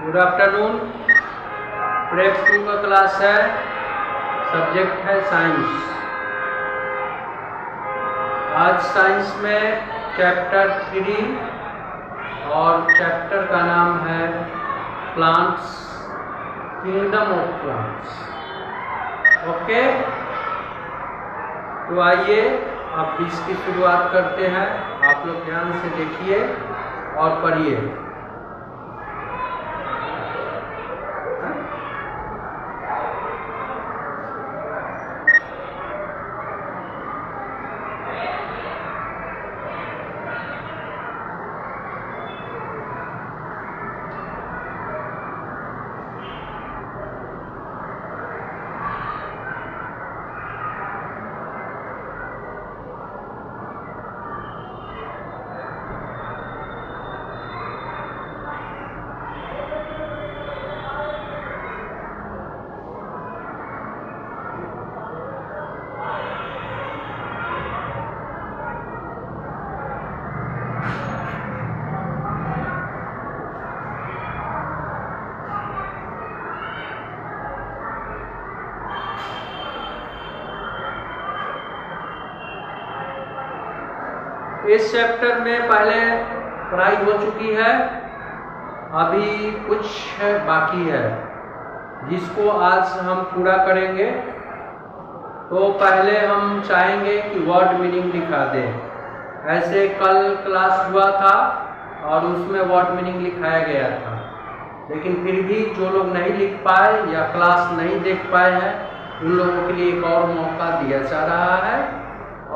Good afternoon. Prep 2 का class है, subject है साइंस। आज साइंस में चैप्टर 3 और चैप्टर का नाम है plants, kingdom of plants. Okay, तो आइए अब इसकी शुरुआत करते हैं। आप लोग ध्यान से देखिए और पढ़िए। इस चैप्टर में पहले पढ़ाई हो चुकी है, अभी कुछ बाकी है जिसको आज हम पूरा करेंगे। तो पहले हम चाहेंगे कि वर्ड मीनिंग लिखा दें। ऐसे कल क्लास हुआ था और उसमें वर्ड मीनिंग लिखाया गया था, लेकिन फिर भी जो लोग नहीं लिख पाए या क्लास नहीं देख पाए हैं उन लोगों के लिए एक और मौका दिया जा रहा है।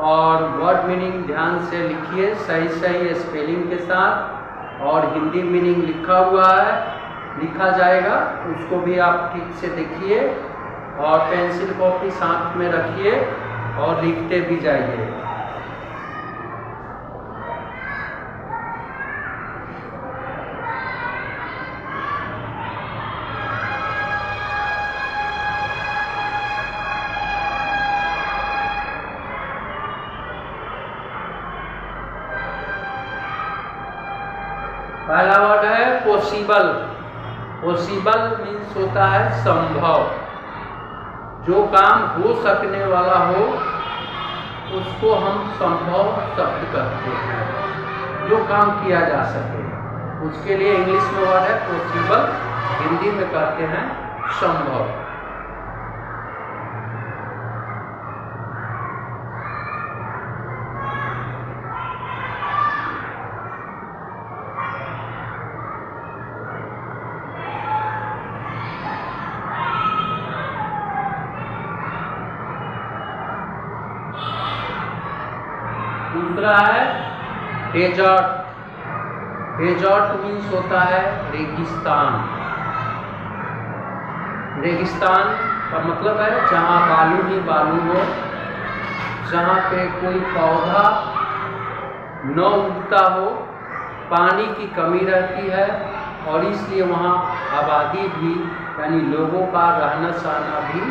और वर्ड मीनिंग ध्यान से लिखिए, सही सही स्पेलिंग के साथ, और हिंदी मीनिंग लिखा हुआ है, लिखा जाएगा, उसको भी आप ठीक से देखिए और पेंसिल कॉपी साथ में रखिए और लिखते भी जाइए। पहला वर्ड है पॉसिबल। पॉसिबल मीन्स होता है संभव। जो काम हो सकने वाला हो उसको हम संभव शब्द कहते हैं, जो काम किया जा सके उसके लिए इंग्लिश में वर्ड है पॉसिबल, हिंदी में कहते हैं संभव। दूसरा है डेजर्ट। डेजर्ट मीन्स होता है रेगिस्तान। रेगिस्तान का मतलब है जहाँ बालू ही बालू हो, जहाँ पे कोई पौधा न उगता हो, पानी की कमी रहती है और इसलिए वहाँ आबादी भी यानी लोगों का रहना सहना भी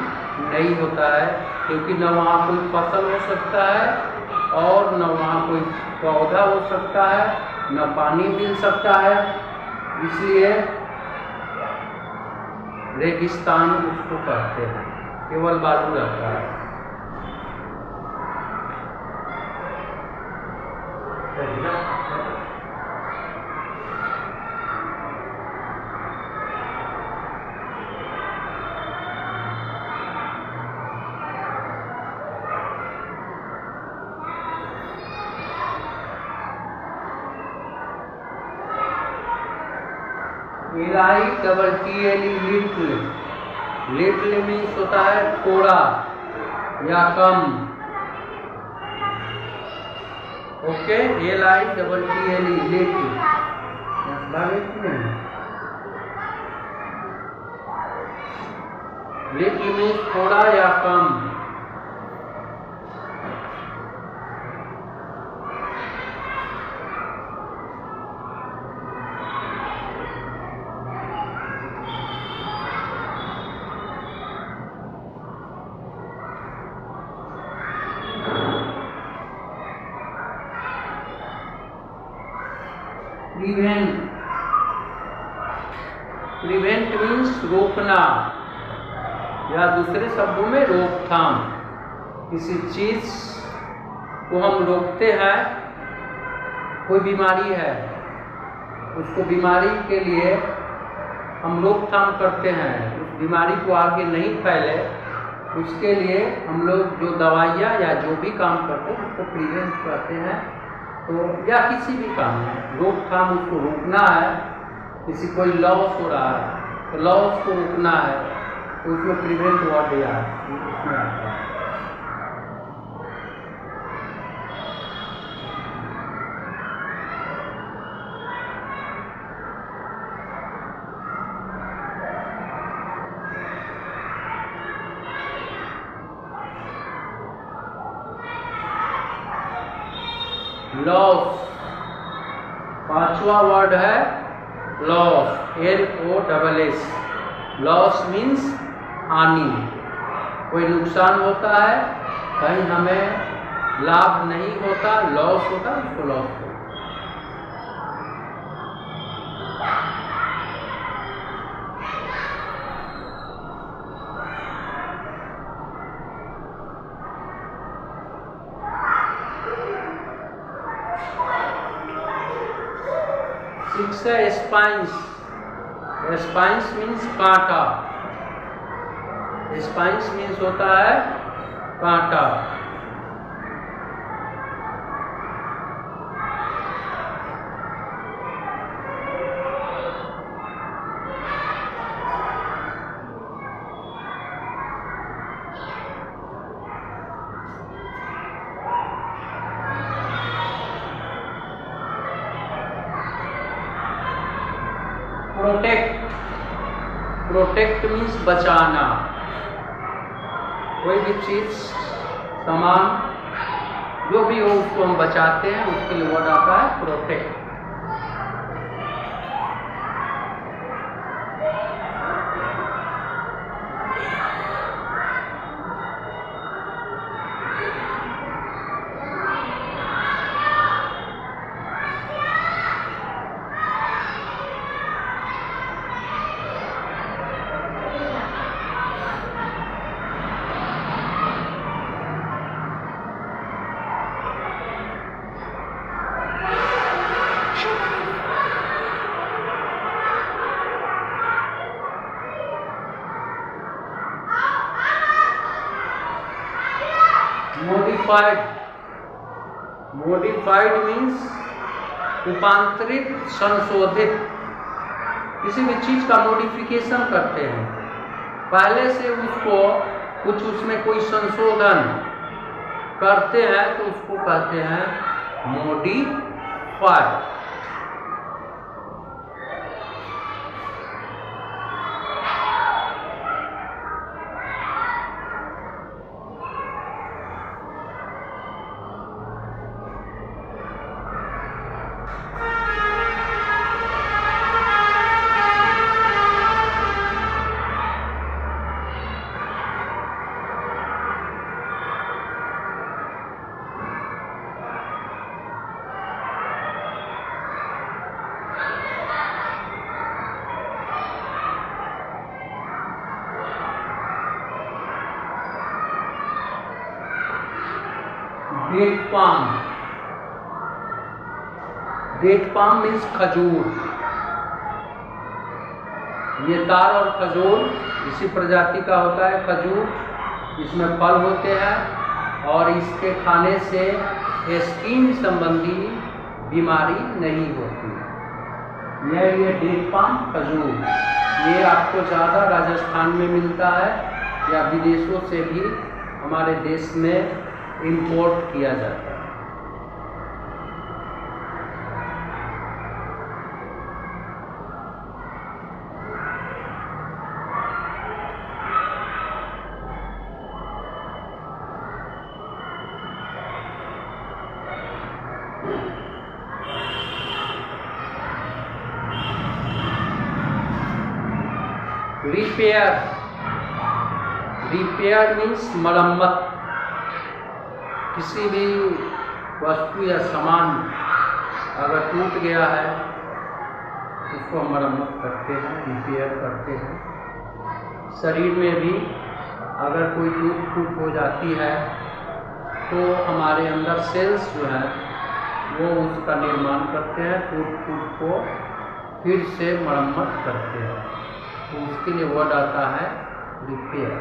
नहीं होता है, क्योंकि न वहाँ कोई फसल हो सकता है और न वहाँ कोई पौधा हो सकता है, न पानी मिल सकता है, इसलिए रेगिस्तान उसको कहते हैं, केवल बालू रहता है। LITTLE little. लिटिल मीन्स होता है थोड़ा या कम। Okay, LITTLE little. Little means थोड़ा या कम। प्रिवेंट मीन्स रोकना, या दूसरे शब्दों में रोकथाम। किसी चीज को हम रोकते हैं, कोई बीमारी है, उसको बीमारी के लिए हम रोकथाम करते हैं, उस बीमारी को आगे नहीं फैले, उसके लिए हम लोग जो दवाइयाँ या जो भी काम करते हैं उसको प्रिवेंट करते हैं। तो या किसी भी काम में रोकथाम, उसको रोकना है। किसी कोई लॉस हो रहा है तो लॉस को रोकना है, तो उसमें प्रिवेंट वर्ड या उसमें आता है। लॉस, पांचवा वर्ड है लॉस, LOSS। लॉस मीन्स हानि, कोई नुकसान होता है, कहीं हमें लाभ नहीं होता, लॉस होता है, उसको लॉस होता है। सिक्स है स्पाइंस। स्पाइंस मीन्स कांटा, स्पाइंस मीन्स होता है कांटा। प्रोटेक्ट, प्रोटेक्ट मीन्स बचाना, कोई भी चीज, सामान, जो भी हो उसको हम बचाते हैं, उसके लिए वर्ड आता है प्रोटेक्ट। मोडिफाइड, मोडिफाइड मीन्स रूपांतरित, संशोधित। किसी भी चीज का मॉडिफिकेशन करते हैं, पहले से उसको कुछ उसमें कोई संशोधन करते हैं तो उसको कहते हैं modified. Date palm, date palm means खजूर। ये तार और खजूर इसी प्रजाति का होता है खजूर, इसमें फल होते हैं और इसके खाने से स्किन संबंधी बीमारी नहीं होती। ये डेट पाम खजूर, ये आपको ज़्यादा राजस्थान में मिलता है या विदेशों से भी हमारे देश में इंपोर्ट किया जाता है। रिपेयर, रिपेयर मीन्स मरम्मत। किसी भी वस्तु या सामान अगर टूट गया है उसको हम मरम्मत करते हैं, रिपेयर करते हैं। शरीर में भी अगर कोई टूट फूट हो जाती है तो हमारे अंदर सेल्स जो है वो उसका निर्माण करते हैं, टूट फूट को फिर से मरम्मत करते हैं। तो उसके लिए वर्ड आता है रिपेयर।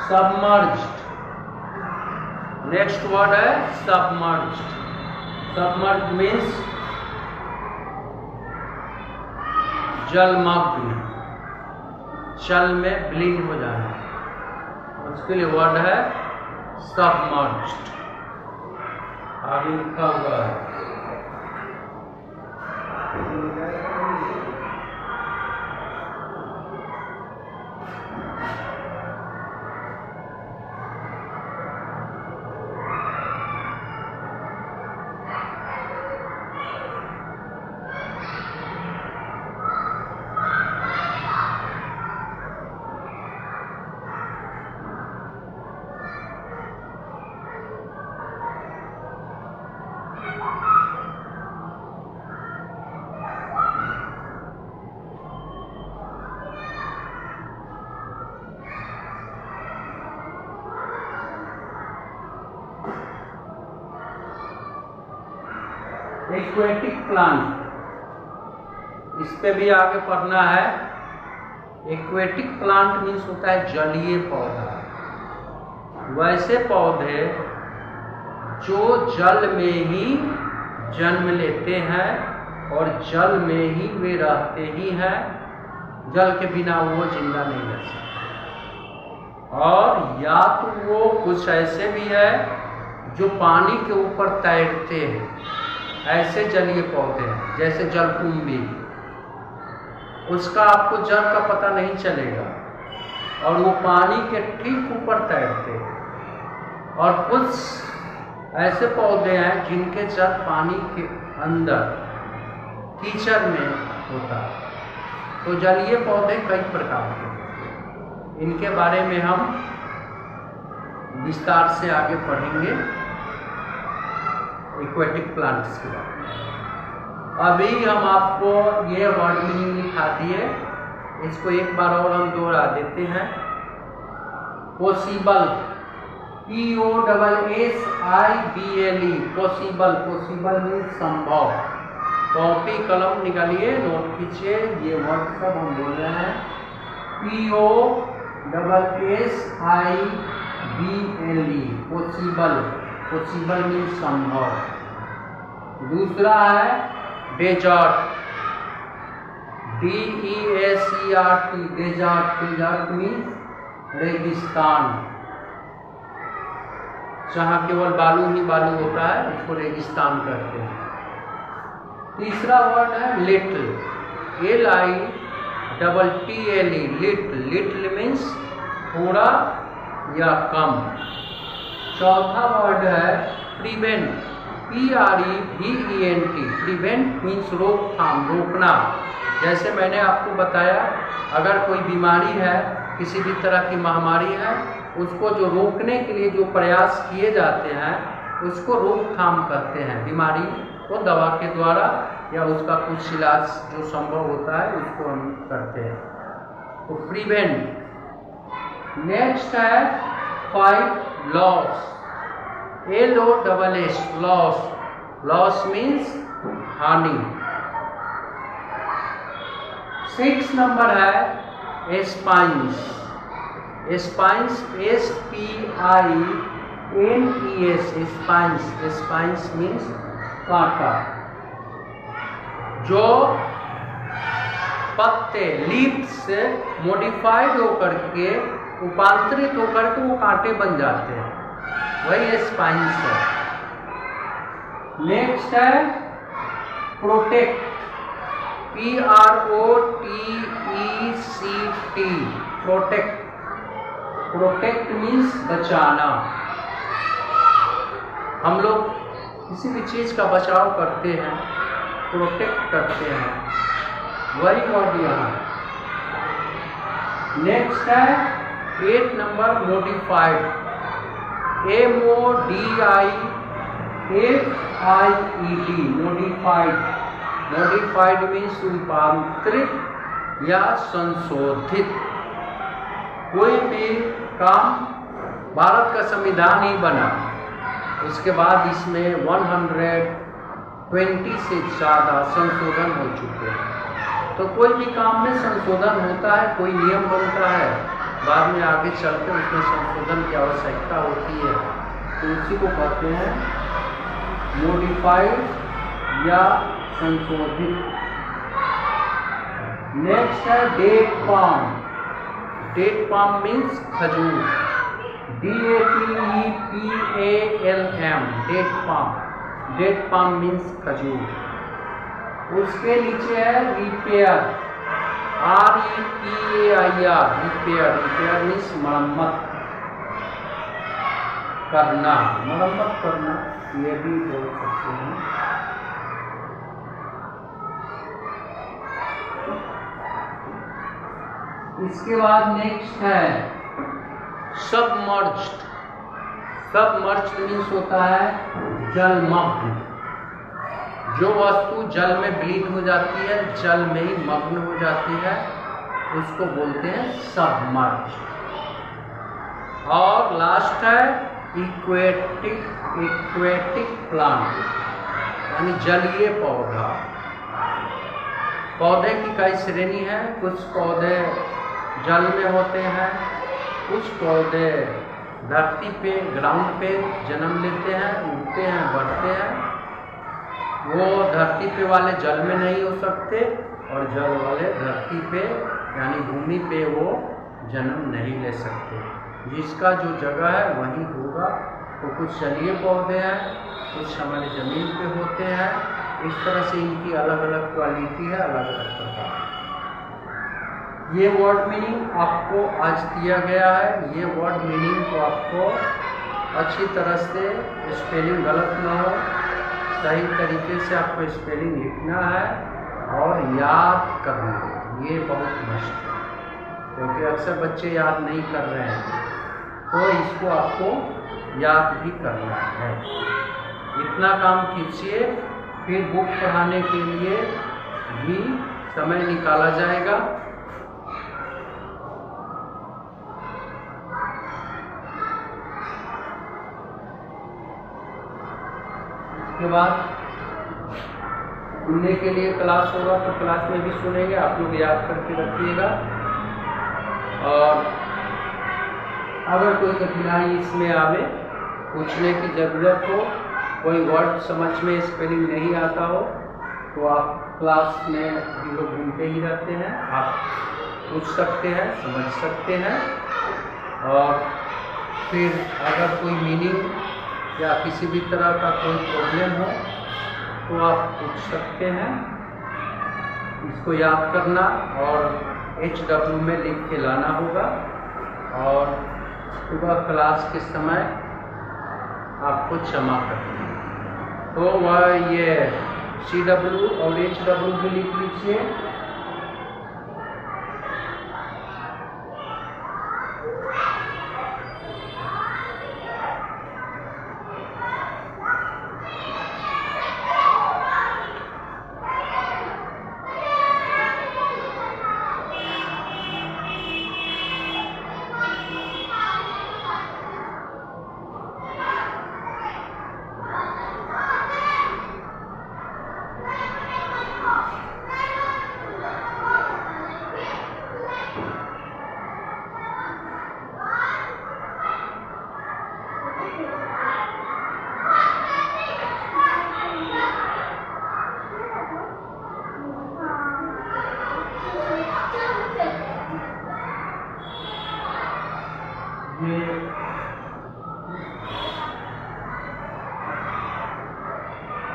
सबमर्ज्ड, नेक्स्ट वर्ड है सबमर्ज्ड। सबमर्ज्ड मीन्स जलमग्न, जल में विलीन हो जाना, उसके लिए वर्ड है सबमर्ज्ड। आगे लिखा हुआ है एक्वेटिक प्लांट, इस पे भी आगे पढ़ना है। एक्वेटिक प्लांट मीन्स होता है जलीय पौधा, वैसे पौधे जो जल में ही जन्म लेते हैं और जल में ही वे रहते ही हैं, जल के बिना वो जिंदा नहीं रह सकते। और या तो वो कुछ ऐसे भी है जो पानी के ऊपर तैरते हैं, ऐसे जलीय पौधे हैं, जैसे जलकुंभी, उसका आपको जल का पता नहीं चलेगा और वो पानी के ठीक ऊपर तैरते हैं। और कुछ ऐसे पौधे हैं जिनके जल पानी के अंदर कीचड़ में होता है। तो जलीय पौधे कई प्रकार के, इनके बारे में हम विस्तार से आगे पढ़ेंगे, एक्वेटिक प्लांट्स के बारे में। अभी हम आपको ये वर्ड मीनिंग लिखा दिए, इसको एक बार और हम दोहरा देते हैं। Possible, POSSIBLE, possible, possible means संभव। कॉपी कलम निकालिए, नोट कीजिए, ये वर्ड सब हम बोल रहे हैं। POSSIBLE, पॉसिबल, पॉसिबल मीन्स संभव। दूसरा है desert, DESERT, desert, desert means रेगिस्तान, जहाँ केवल बालू ही बालू होता है उसको रेगिस्तान कहते हैं। तीसरा वर्ड है little, LITTLE, little, little means थोड़ा या कम। चौथा वर्ड है प्रिवेंट, PREVENT, प्रिवेंट मीन्स रोकथाम, रोकना। जैसे मैंने आपको बताया, अगर कोई बीमारी है, किसी भी तरह की महामारी है, उसको जो रोकने के लिए जो प्रयास किए जाते हैं उसको रोकथाम कहते हैं। बीमारी को दवा के द्वारा या उसका कुछ इलाज जो संभव होता है उसको हम करते हैं, तो प्रिवेंट। नेक्स्ट है 5 loss, LOSS, loss, loss means हानि। 6 नंबर है spines, spines, SPINES, spines, spines means कांटा। जो पत्ते लीव्स से मॉडिफाइड होकर के, रूपांतरित होकर के वो कांटे बन जाते हैं, वही स्पाइंस है। नेक्स्ट है protect, PROTECT, protect. Protect means बचाना। हम लोग किसी भी चीज का बचाव करते हैं, प्रोटेक्ट करते हैं, वही वर्ड यहाँ। नेक्स्ट है 8 number modified, MODIFIED, modified. Modified means रूपांतरित या संशोधित। कोई भी काम, भारत का संविधान ही बना, उसके बाद इसमें 120 से ज़्यादा संशोधन हो चुके हैं। तो कोई भी काम में संशोधन होता है, कोई नियम बनता है, बाद में आगे चलकर उसमें संशोधन की आवश्यकता होती है, तो उसी को कहते हैं मॉडिफाइड या संशोधित। नेक्स्ट है date palm. Date palm means खजूर, DATEPALM, date palm. Date palm means खजूर। उसके नीचे है repair, REPAIR, repair. Repair means मरम्मत करना, मरम्मत करना, ये भी बोल सकते हैं। इसके बाद नेक्स्ट है सबमर्ज्ड। सबमर्ज्ड मीन्स होता है जलमग्न। जो वस्तु जल में विलीन हो जाती है, जल में ही मग्न हो जाती है, उसको बोलते हैं सबमर्ज्ड। और लास्ट है एक्वेटिक प्लांट, यानी जलीय पौधा। पौधे की कई श्रेणी है। कुछ पौधे जल में होते हैं, कुछ पौधे धरती पे, ग्राउंड पे जन्म लेते हैं, उगते हैं, बढ़ते हैं। वो धरती पे वाले जल में नहीं हो सकते, और जल वाले धरती पे यानी भूमि पे वो जन्म नहीं ले सकते। जिसका जो जगह है वहीं होगा। तो कुछ जलीय पौधे हैं, कुछ हमारे ज़मीन पे होते हैं। इस तरह से इनकी अलग अलग क्वालिटी है, अलग अलग प्रकार। ये वर्ड मीनिंग आपको आज दिया गया है। ये वर्ड मीनिंग को आपको अच्छी तरह से, स्पेलिंग गलत ना हो, सही तरीके से आपको स्पेलिंग लिखना है और याद करना है। ये बहुत मस्त है, क्योंकि अक्सर बच्चे याद नहीं कर रहे हैं, तो इसको आपको याद भी करना है। इतना काम कीजिए, फिर बुक पढ़ाने के लिए भी समय निकाला जाएगा। इसके बाद सुनने के लिए क्लास होगा, तो क्लास में भी सुनेंगे। आप लोग याद करके रखिएगा। और अगर कोई कठिनाई इसमें आवे, पूछने की ज़रूरत हो, कोई वर्ड समझ में स्पेलिंग नहीं आता हो, तो आप क्लास में हम लोग घूमते ही रहते हैं, आप पूछ सकते हैं, समझ सकते हैं। और फिर अगर कोई मीनिंग या किसी भी तरह का कोई प्रॉब्लम हो तो आप पूछ सकते हैं। इसको याद करना और HW में लिख के लाना होगा। और सुबह क्लास के समय आपको जमा करना है। तो वह ये CW और HW भी लिख लीजिए।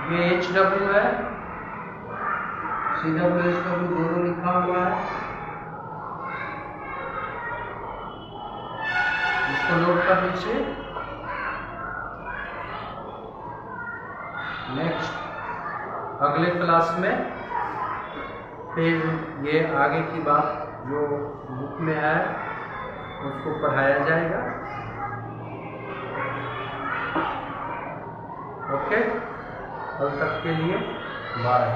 ये HW है, CWSW दोनों लिखा हुआ है, इसको नोट कर लीजिए। नेक्स्ट अगले क्लास में फिर ये आगे की बात जो बुक में है उसको पढ़ाया जाएगा। ओके, तब तक के लिए बाय।